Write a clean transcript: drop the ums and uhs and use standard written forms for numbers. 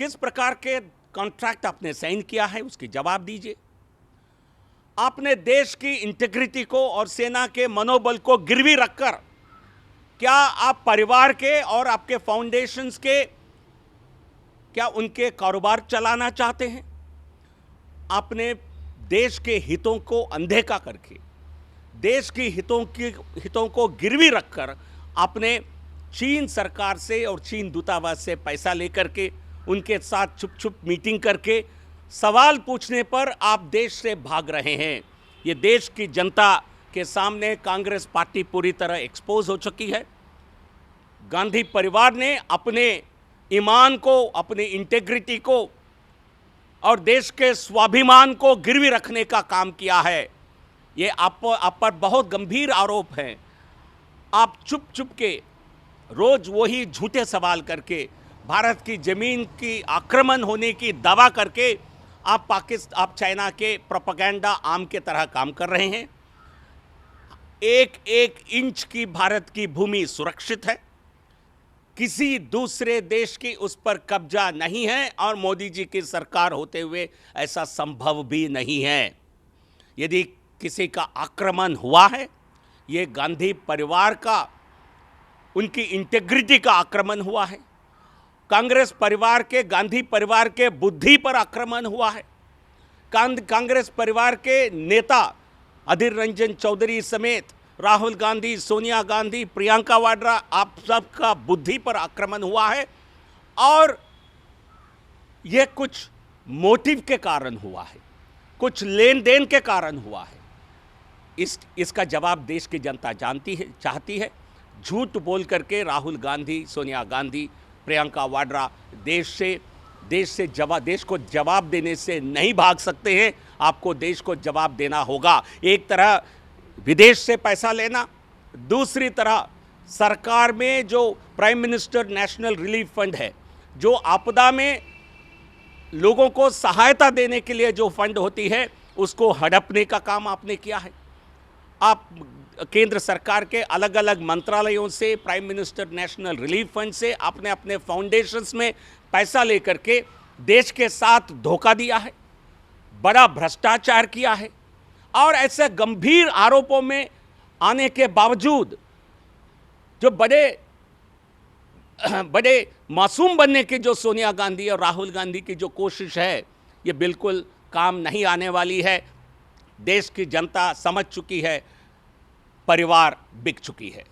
किस प्रकार के कॉन्ट्रैक्ट आपने साइन किया है उसकी जवाब दीजिए। आपने देश की इंटीग्रिटी को और सेना के मनोबल को गिरवी रखकर क्या आप परिवार के और आपके फाउंडेशंस के क्या उनके कारोबार चलाना चाहते हैं? आपने देश के हितों को अनदेखा करके, देश की हितों को गिरवी रखकर आपने चीन सरकार से और चीन दूतावास से पैसा लेकर के उनके साथ छुप छुप मीटिंग करके सवाल पूछने पर आप देश से भाग रहे हैं। ये देश की जनता के सामने कांग्रेस पार्टी पूरी तरह एक्सपोज हो चुकी है। गांधी परिवार ने अपने ईमान को, अपनी इंटेग्रिटी को और देश के स्वाभिमान को गिरवी रखने का काम किया है। ये आप पर बहुत गंभीर आरोप हैं। आप चुप चुप के रोज वही झूठे सवाल करके भारत की जमीन की आक्रमण होने की दावा करके आप चाइना के प्रोपेगेंडा आर्म के तरह काम कर रहे हैं। एक एक इंच की भारत की भूमि सुरक्षित है, किसी दूसरे देश की उस पर कब्जा नहीं है और मोदी जी की सरकार होते हुए ऐसा संभव भी नहीं है। यदि किसी का आक्रमण हुआ है, ये गांधी परिवार का, उनकी इंटेग्रिटी का आक्रमण हुआ है। कांग्रेस परिवार के, गांधी परिवार के बुद्धि पर आक्रमण हुआ है। कांग्रेस परिवार के नेता अधीर रंजन चौधरी समेत राहुल गांधी, सोनिया गांधी, प्रियंका वाड्रा, आप सबका बुद्धि पर आक्रमण हुआ है और यह कुछ मोटिव के कारण हुआ है, कुछ लेन देन के कारण हुआ है। इसका जवाब देश की जनता चाहती है। झूठ बोल करके राहुल गांधी, सोनिया गांधी, प्रियंका वाड्रा देश को जवाब देने से नहीं भाग सकते हैं। आपको देश को जवाब देना होगा। एक तरह विदेश से पैसा लेना, दूसरी तरह सरकार में जो prime minister national relief fund है, जो आपदा में लोगों को सहायता देने के लिए जो फंड होती है, उसको हड़पने का काम आपने किया है। आप केंद्र सरकार के अलग अलग मंत्रालयों से, prime minister national relief fund से आपने अपने फाउंडेशंस में पैसा लेकर के देश के साथ धोखा दिया है, बड़ा भ्रष्टाचार किया है। और ऐसे गंभीर आरोपों में आने के बावजूद जो बड़े मासूम बनने की जो सोनिया गांधी और राहुल गांधी की जो कोशिश है, ये बिल्कुल काम नहीं आने वाली है। देश की जनता समझ चुकी है, परिवार बिक चुकी है।